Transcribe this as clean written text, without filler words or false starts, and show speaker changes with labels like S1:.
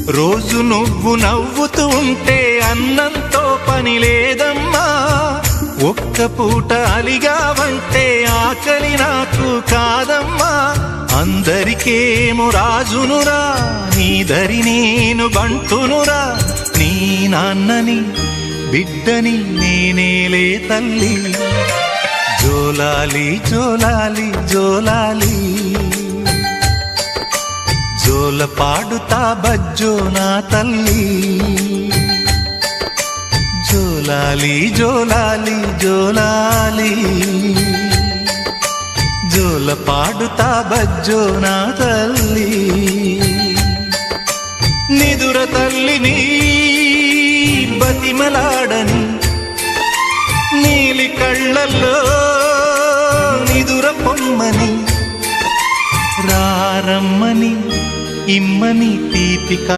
S1: రోజు నువ్వు నవ్వుతూ ఉంటే అన్నంతో పని లేదమ్మా. ఒక్క పూట అలిగావంటే ఆకలి నాకు కాదమ్మా. అందరికేమో రాజునురా, నీ దరి నేను బంటునురా. నీ నాన్నని బిడ్డని నేనేలే తల్లి. జోలాలి జోలాలి జోలాలి, జోల పాడుతా బజ్జో నా తల్లి. జోలాలి జోలాలి జోలాలి, జోల పాడుతా బజ్జో నా తల్లి. నిదుర తల్లిని బతిమలాడని, నీలి కళ్ళల్లో నిదుర పొమ్మని, రారమ్మని ఇమ్మని తీపిక